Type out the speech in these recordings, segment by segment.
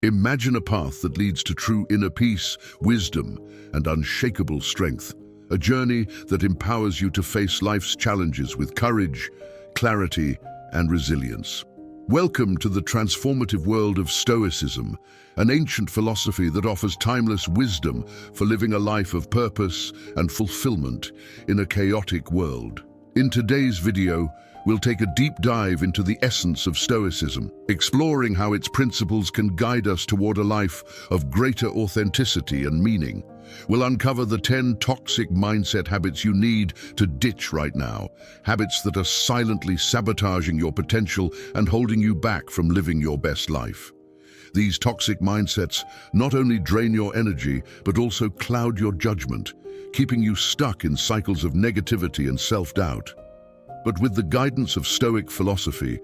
Imagine a path that leads to true inner peace, wisdom, and unshakable strength. A journey that empowers you to face life's challenges with courage, clarity, and resilience. Welcome to the transformative world of Stoicism, an ancient philosophy that offers timeless wisdom for living a life of purpose and fulfillment in a chaotic world. In today's video, we'll take a deep dive into the essence of Stoicism, exploring how its principles can guide us toward a life of greater authenticity and meaning. We'll uncover the 10 toxic mindset habits you need to ditch right now, habits that are silently sabotaging your potential and holding you back from living your best life. These toxic mindsets not only drain your energy, but also cloud your judgment, keeping you stuck in cycles of negativity and self-doubt. But with the guidance of Stoic philosophy,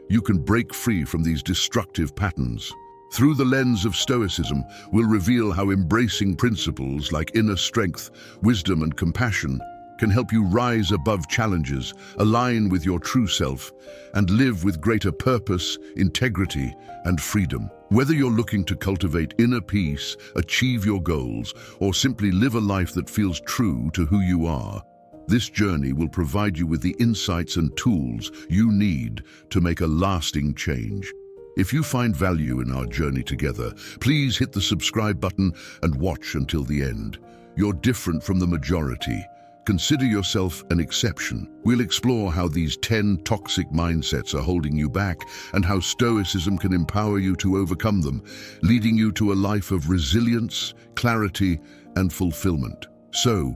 you can break free from these destructive patterns. Through the lens of Stoicism, we'll reveal how embracing principles like inner strength, wisdom, and compassion can help you rise above challenges, align with your true self, and live with greater purpose, integrity, and freedom. Whether you're looking to cultivate inner peace, achieve your goals, or simply live a life that feels true to who you are, this journey will provide you with the insights and tools you need to make a lasting change. If you find value in our journey together, please hit the subscribe button and watch until the end. You're different from the majority. Consider yourself an exception. We'll explore how these 10 toxic mindsets are holding you back and how Stoicism can empower you to overcome them, leading you to a life of resilience, clarity, and fulfillment. So,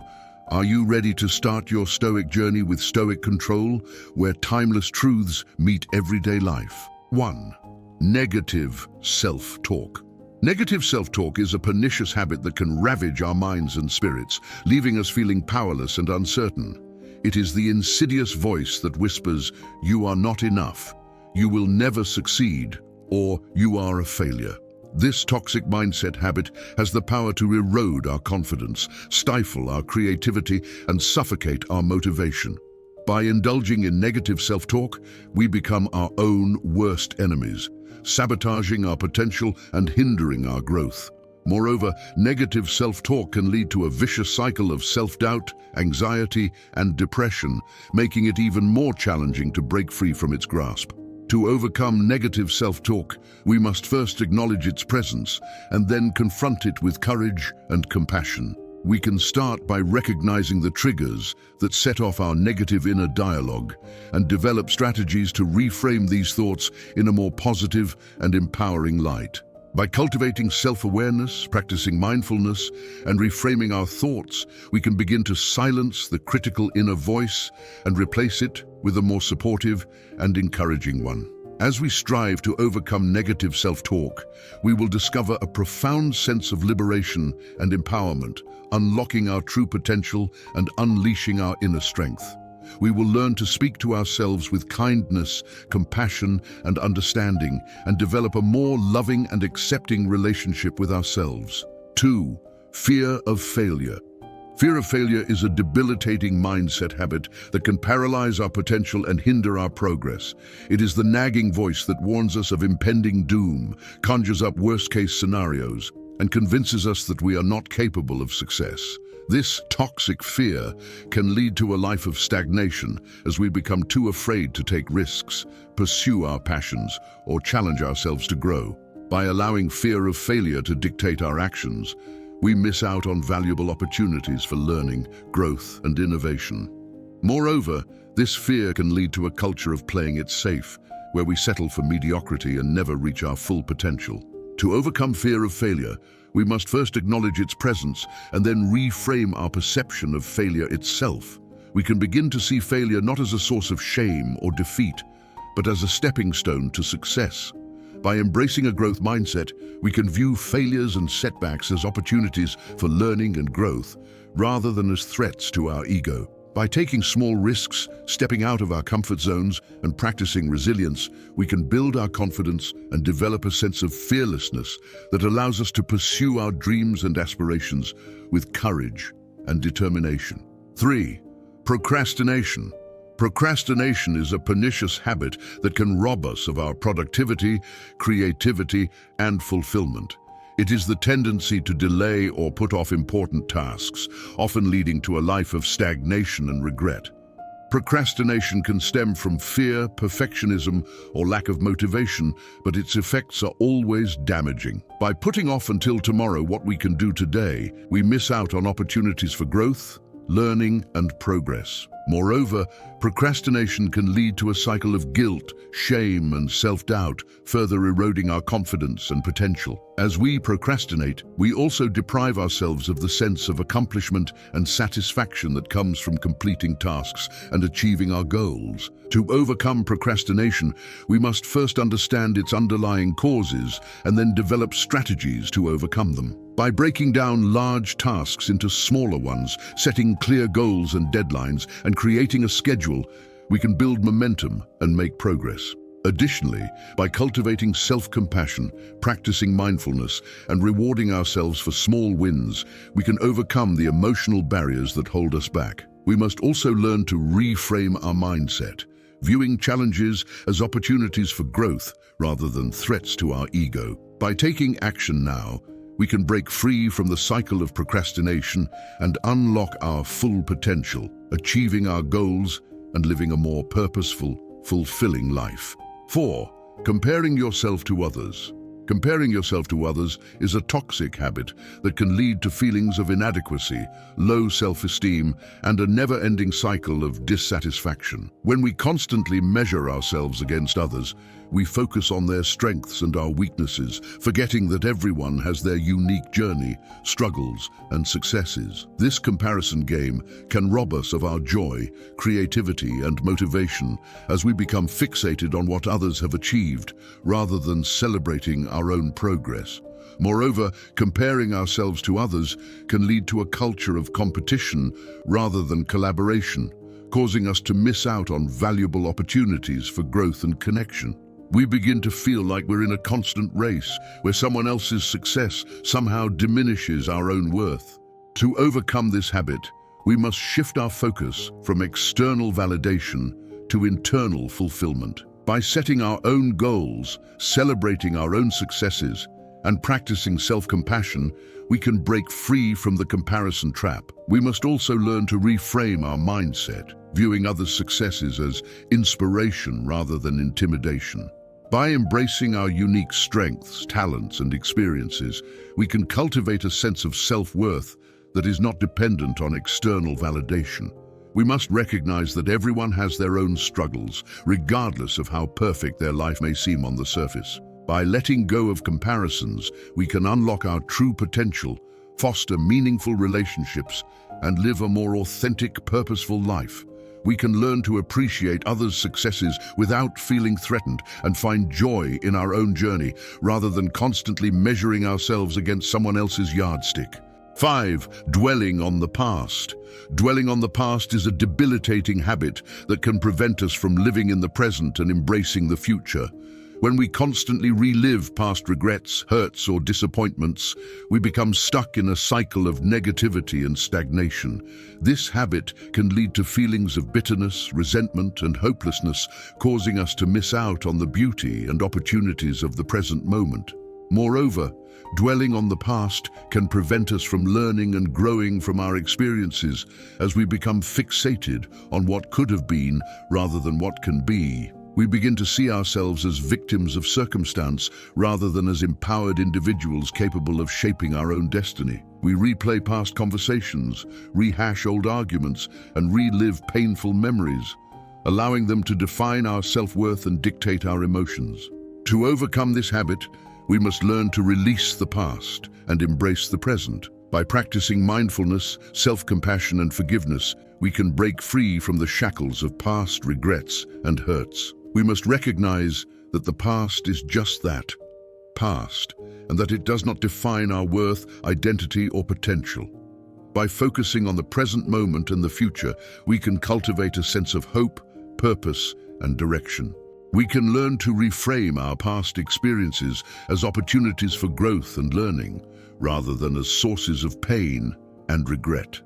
are you ready to start your Stoic journey with Stoic Control, where timeless truths meet everyday life? 1. Negative self-talk. Negative self-talk is a pernicious habit that can ravage our minds and spirits, leaving us feeling powerless and uncertain. It is the insidious voice that whispers, "You are not enough," "You will never succeed," or "You are a failure." This toxic mindset habit has the power to erode our confidence, stifle our creativity, and suffocate our motivation. By indulging in negative self-talk, we become our own worst enemies, sabotaging our potential and hindering our growth. Moreover, negative self-talk can lead to a vicious cycle of self-doubt, anxiety, and depression, making it even more challenging to break free from its grasp. To overcome negative self-talk, we must first acknowledge its presence and then confront it with courage and compassion. We can start by recognizing the triggers that set off our negative inner dialogue and develop strategies to reframe these thoughts in a more positive and empowering light. By cultivating self-awareness, practicing mindfulness, and reframing our thoughts, we can begin to silence the critical inner voice and replace it with a more supportive and encouraging one. As we strive to overcome negative self-talk, we will discover a profound sense of liberation and empowerment, unlocking our true potential and unleashing our inner strength. We will learn to speak to ourselves with kindness, compassion, and understanding, and develop a more loving and accepting relationship with ourselves. 2. Fear of failure. Fear of failure is a debilitating mindset habit that can paralyze our potential and hinder our progress. It is the nagging voice that warns us of impending doom, conjures up worst-case scenarios, and convinces us that we are not capable of success. This toxic fear can lead to a life of stagnation as we become too afraid to take risks, pursue our passions, or challenge ourselves to grow. By allowing fear of failure to dictate our actions, we miss out on valuable opportunities for learning, growth, and innovation. Moreover, this fear can lead to a culture of playing it safe, where we settle for mediocrity and never reach our full potential. To overcome fear of failure, we must first acknowledge its presence and then reframe our perception of failure itself. We can begin to see failure not as a source of shame or defeat, but as a stepping stone to success. By embracing a growth mindset, we can view failures and setbacks as opportunities for learning and growth, rather than as threats to our ego. By taking small risks, stepping out of our comfort zones, and practicing resilience, we can build our confidence and develop a sense of fearlessness that allows us to pursue our dreams and aspirations with courage and determination. 3. Procrastination. Procrastination is a pernicious habit that can rob us of our productivity, creativity, and fulfillment. It is the tendency to delay or put off important tasks, often leading to a life of stagnation and regret. Procrastination can stem from fear, perfectionism, or lack of motivation, but its effects are always damaging. By putting off until tomorrow what we can do today, we miss out on opportunities for growth, learning, and progress. Moreover, procrastination can lead to a cycle of guilt, shame, and self-doubt, further eroding our confidence and potential. As we procrastinate, we also deprive ourselves of the sense of accomplishment and satisfaction that comes from completing tasks and achieving our goals. To overcome procrastination, we must first understand its underlying causes and then develop strategies to overcome them. By breaking down large tasks into smaller ones, setting clear goals and deadlines, and creating a schedule, we can build momentum and make progress. Additionally, by cultivating self-compassion, practicing mindfulness, and rewarding ourselves for small wins, we can overcome the emotional barriers that hold us back. We must also learn to reframe our mindset, viewing challenges as opportunities for growth rather than threats to our ego. By taking action now, we can break free from the cycle of procrastination and unlock our full potential, achieving our goals and living a more purposeful, fulfilling life. 4. Comparing yourself to others. Comparing yourself to others is a toxic habit that can lead to feelings of inadequacy, low self-esteem, and a never-ending cycle of dissatisfaction. When we constantly measure ourselves against others, we focus on their strengths and our weaknesses, forgetting that everyone has their unique journey, struggles, and successes. This comparison game can rob us of our joy, creativity, and motivation as we become fixated on what others have achieved, rather than celebrating our own progress. Moreover, comparing ourselves to others can lead to a culture of competition rather than collaboration, causing us to miss out on valuable opportunities for growth and connection. We begin to feel like we're in a constant race where someone else's success somehow diminishes our own worth. To overcome this habit, we must shift our focus from external validation to internal fulfillment. By setting our own goals, celebrating our own successes, and practicing self-compassion, we can break free from the comparison trap. We must also learn to reframe our mindset, viewing others' successes as inspiration rather than intimidation. By embracing our unique strengths, talents, and experiences, we can cultivate a sense of self-worth that is not dependent on external validation. We must recognize that everyone has their own struggles, regardless of how perfect their life may seem on the surface. By letting go of comparisons, we can unlock our true potential, foster meaningful relationships, and live a more authentic, purposeful life. We can learn to appreciate others' successes without feeling threatened and find joy in our own journey, rather than constantly measuring ourselves against someone else's yardstick. 5. Dwelling on the past. Dwelling on the past is a debilitating habit that can prevent us from living in the present and embracing the future. When we constantly relive past regrets, hurts, or disappointments, we become stuck in a cycle of negativity and stagnation. This habit can lead to feelings of bitterness, resentment, and hopelessness, causing us to miss out on the beauty and opportunities of the present moment. Moreover, dwelling on the past can prevent us from learning and growing from our experiences as we become fixated on what could have been rather than what can be. We begin to see ourselves as victims of circumstance rather than as empowered individuals capable of shaping our own destiny. We replay past conversations, rehash old arguments, and relive painful memories, allowing them to define our self-worth and dictate our emotions. To overcome this habit, we must learn to release the past and embrace the present. By practicing mindfulness, self-compassion, and forgiveness, we can break free from the shackles of past regrets and hurts. We must recognize that the past is just that, past, and that it does not define our worth, identity, or potential. By focusing on the present moment and the future, we can cultivate a sense of hope, purpose, and direction. We can learn to reframe our past experiences as opportunities for growth and learning, rather than as sources of pain and regret.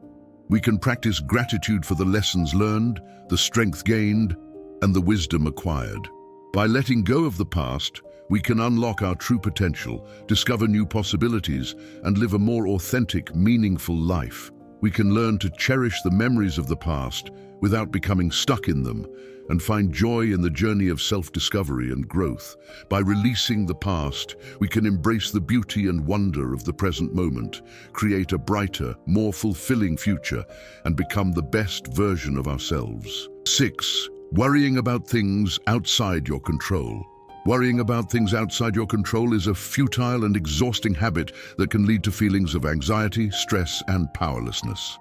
We can practice gratitude for the lessons learned, the strength gained, and the wisdom acquired. By letting go of the past, we can unlock our true potential, discover new possibilities, and live a more authentic, meaningful life. We can learn to cherish the memories of the past without becoming stuck in them, and find joy in the journey of self-discovery and growth. By releasing the past, we can embrace the beauty and wonder of the present moment, create a brighter, more fulfilling future, and become the best version of ourselves. 6. Worrying about things outside your control. Worrying about things outside your control is a futile and exhausting habit that can lead to feelings of anxiety, stress, and powerlessness.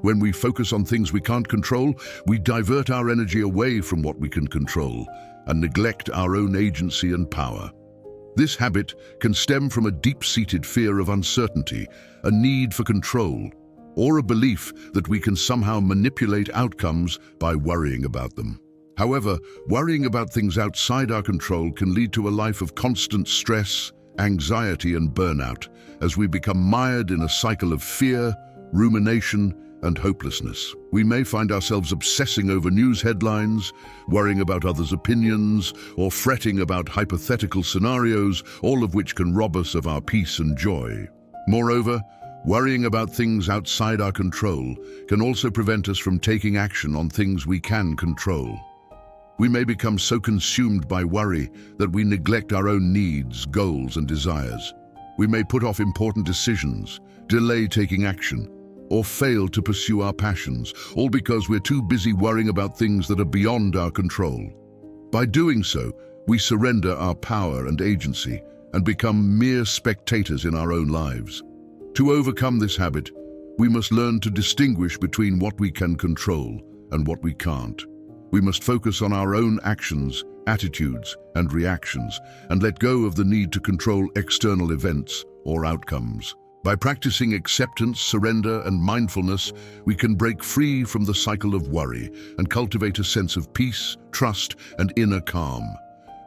When we focus on things we can't control, we divert our energy away from what we can control and neglect our own agency and power. This habit can stem from a deep-seated fear of uncertainty, a need for control, or a belief that we can somehow manipulate outcomes by worrying about them. However, worrying about things outside our control can lead to a life of constant stress, anxiety, and burnout, as we become mired in a cycle of fear, rumination, and hopelessness. We may find ourselves obsessing over news headlines, worrying about others' opinions, or fretting about hypothetical scenarios, all of which can rob us of our peace and joy. Moreover, worrying about things outside our control can also prevent us from taking action on things we can control. We may become so consumed by worry that we neglect our own needs, goals, and desires. We may put off important decisions, delay taking action, or fail to pursue our passions, all because we're too busy worrying about things that are beyond our control. By doing so, we surrender our power and agency and become mere spectators in our own lives. To overcome this habit, we must learn to distinguish between what we can control and what we can't. We must focus on our own actions, attitudes, and reactions, and let go of the need to control external events or outcomes. By practicing acceptance, surrender, and mindfulness, we can break free from the cycle of worry and cultivate a sense of peace, trust, and inner calm.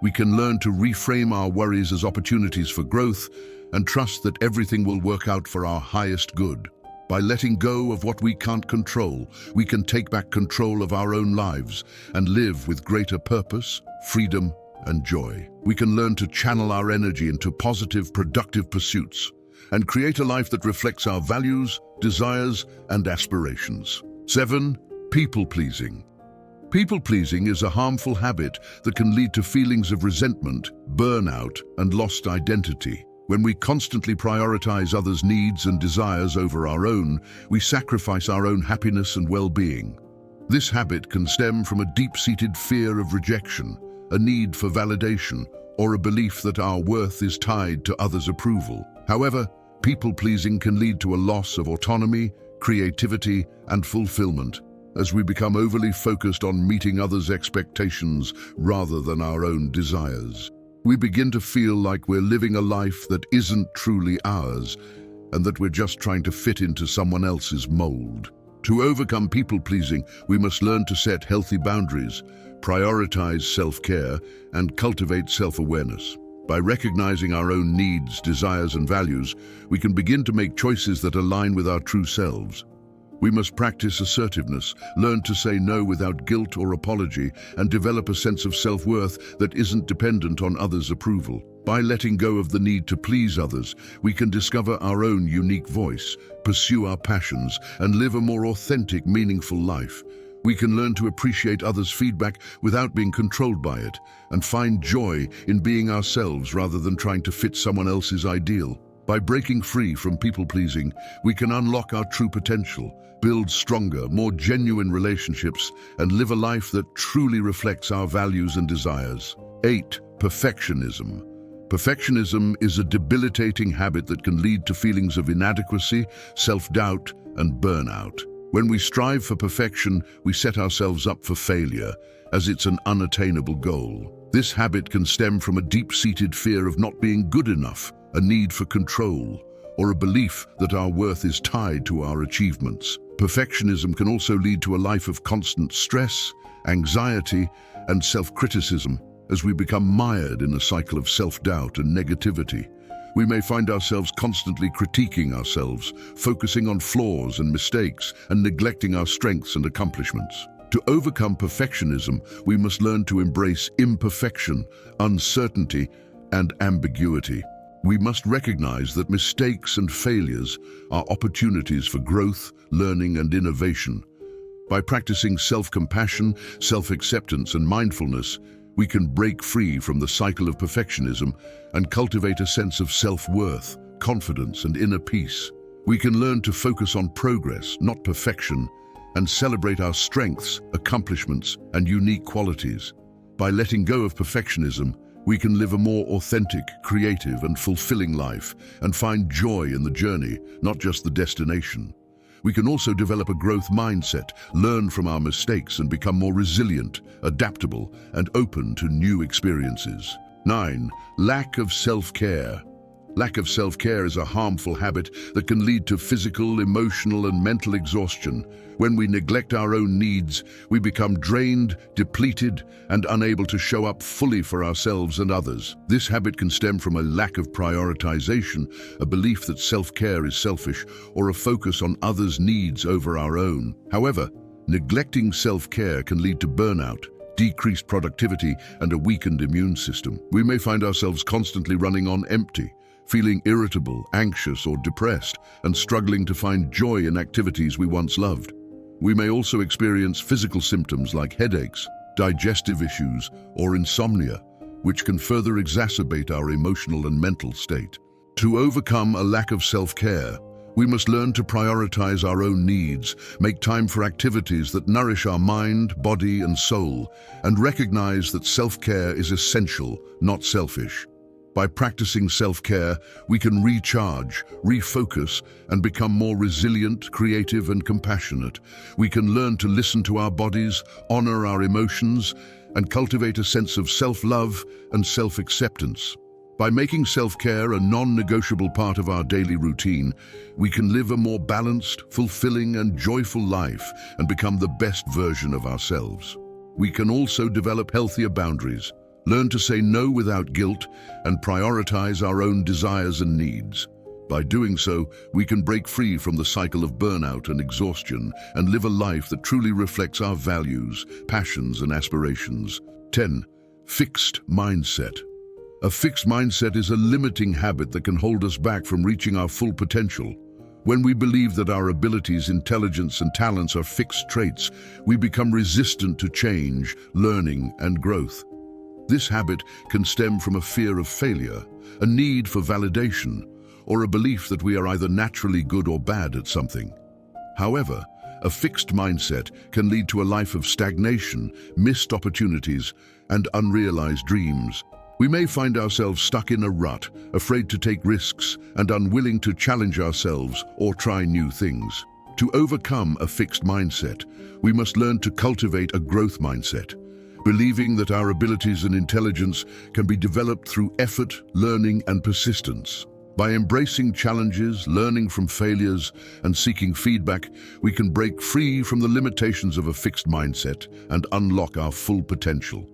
We can learn to reframe our worries as opportunities for growth and trust that everything will work out for our highest good. By letting go of what we can't control, we can take back control of our own lives and live with greater purpose, freedom, and joy. We can learn to channel our energy into positive, productive pursuits and create a life that reflects our values, desires, and aspirations. 7. People-pleasing. People-pleasing is a harmful habit that can lead to feelings of resentment, burnout, and lost identity. When we constantly prioritize others' needs and desires over our own, we sacrifice our own happiness and well-being. This habit can stem from a deep-seated fear of rejection, a need for validation, or a belief that our worth is tied to others' approval. However, people-pleasing can lead to a loss of autonomy, creativity, and fulfillment, as we become overly focused on meeting others' expectations rather than our own desires. We begin to feel like we're living a life that isn't truly ours, and that we're just trying to fit into someone else's mold. To overcome people-pleasing, we must learn to set healthy boundaries, prioritize self-care, and cultivate self-awareness. By recognizing our own needs, desires, and values, we can begin to make choices that align with our true selves. We must practice assertiveness, learn to say no without guilt or apology, and develop a sense of self-worth that isn't dependent on others' approval. By letting go of the need to please others, we can discover our own unique voice, pursue our passions, and live a more authentic, meaningful life. We can learn to appreciate others' feedback without being controlled by it, and find joy in being ourselves rather than trying to fit someone else's ideal. By breaking free from people-pleasing, we can unlock our true potential, build stronger, more genuine relationships, and live a life that truly reflects our values and desires. 8. Perfectionism. Perfectionism is a debilitating habit that can lead to feelings of inadequacy, self-doubt, and burnout. When we strive for perfection, we set ourselves up for failure, as it's an unattainable goal. This habit can stem from a deep-seated fear of not being good enough, a need for control, or a belief that our worth is tied to our achievements. Perfectionism can also lead to a life of constant stress, anxiety, and self-criticism, as we become mired in a cycle of self-doubt and negativity. we may find ourselves constantly critiquing ourselves, focusing on flaws and mistakes, and neglecting our strengths and accomplishments. To overcome perfectionism, we must learn to embrace imperfection, uncertainty, and ambiguity. We must recognize that mistakes and failures are opportunities for growth, learning, and innovation. By practicing self-compassion, self-acceptance, and mindfulness, we can break free from the cycle of perfectionism and cultivate a sense of self-worth, confidence, and inner peace. We can learn to focus on progress, not perfection, and celebrate our strengths, accomplishments, and unique qualities. By letting go of perfectionism, we can live a more authentic, creative, and fulfilling life and find joy in the journey, not just the destination. We can also develop a growth mindset, learn from our mistakes, and become more resilient, adaptable, and open to new experiences. 9. Lack of self-care. Lack of self-care is a harmful habit that can lead to physical, emotional, and mental exhaustion. When we neglect our own needs, we become drained, depleted, and unable to show up fully for ourselves and others. This habit can stem from a lack of prioritization, a belief that self-care is selfish, or a focus on others' needs over our own. However, neglecting self-care can lead to burnout, decreased productivity, and a weakened immune system. We may find ourselves constantly running on empty, feeling irritable, anxious, or depressed, and struggling to find joy in activities we once loved. We may also experience physical symptoms like headaches, digestive issues, or insomnia, which can further exacerbate our emotional and mental state. To overcome a lack of self-care, we must learn to prioritize our own needs, make time for activities that nourish our mind, body, and soul, and recognize that self-care is essential, not selfish. By practicing self-care, we can recharge, refocus, and become more resilient, creative, and compassionate. We can learn to listen to our bodies, honor our emotions, and cultivate a sense of self-love and self-acceptance. By making self-care a non-negotiable part of our daily routine, we can live a more balanced, fulfilling, and joyful life and become the best version of ourselves. We can also develop healthier boundaries, learn to say no without guilt, and prioritize our own desires and needs. By doing so, we can break free from the cycle of burnout and exhaustion and live a life that truly reflects our values, passions, and aspirations. 10. Fixed mindset. A fixed mindset is a limiting habit that can hold us back from reaching our full potential. When we believe that our abilities, intelligence, and talents are fixed traits, we become resistant to change, learning, and growth. This habit can stem from a fear of failure, a need for validation, or a belief that we are either naturally good or bad at something. However, a fixed mindset can lead to a life of stagnation, missed opportunities, and unrealized dreams. We may find ourselves stuck in a rut, afraid to take risks, and unwilling to challenge ourselves or try new things. To overcome a fixed mindset, we must learn to cultivate a growth mindset, believing that our abilities and intelligence can be developed through effort, learning, and persistence. By embracing challenges, learning from failures, and seeking feedback, we can break free from the limitations of a fixed mindset and unlock our full potential.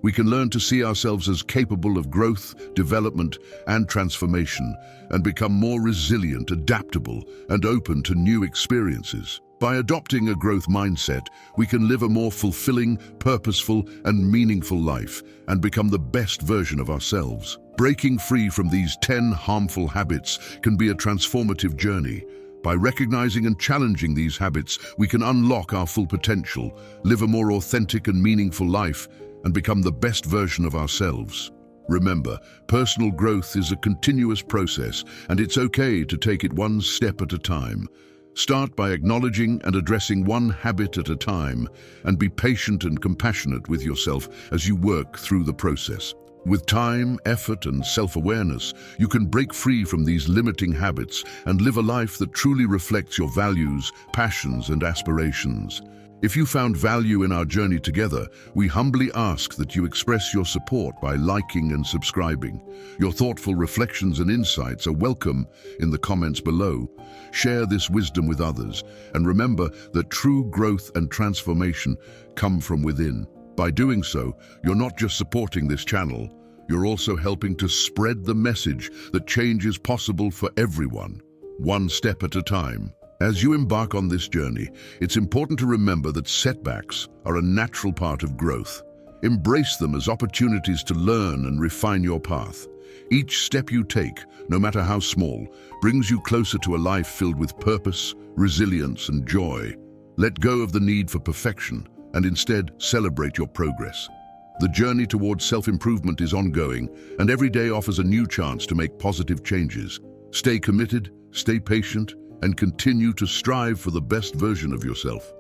We can learn to see ourselves as capable of growth, development, and transformation, and become more resilient, adaptable, and open to new experiences. By adopting a growth mindset, we can live a more fulfilling, purposeful, and meaningful life and become the best version of ourselves. Breaking free from these 10 harmful habits can be a transformative journey. By recognizing and challenging these habits, we can unlock our full potential, live a more authentic and meaningful life, and become the best version of ourselves. Remember, personal growth is a continuous process, and it's okay to take it one step at a time. Start by acknowledging and addressing one habit at a time, and be patient and compassionate with yourself as you work through the process. With time, effort, and self-awareness, you can break free from these limiting habits and live a life that truly reflects your values, passions, and aspirations. If you found value in our journey together, we humbly ask that you express your support by liking and subscribing. Your thoughtful reflections and insights are welcome in the comments below. Share this wisdom with others, and remember that true growth and transformation come from within. By doing so, you're not just supporting this channel, You're also helping to spread the message that change is possible for everyone, one step at a time. As you embark on this journey, it's important to remember that setbacks are a natural part of growth. Embrace them as opportunities to learn and refine your path. Each step you take, no matter how small, brings you closer to a life filled with purpose, resilience, and joy. Let go of the need for perfection and instead celebrate your progress. The journey towards self-improvement is ongoing, and every day offers a new chance to make positive changes. Stay committed, stay patient, and continue to strive for the best version of yourself.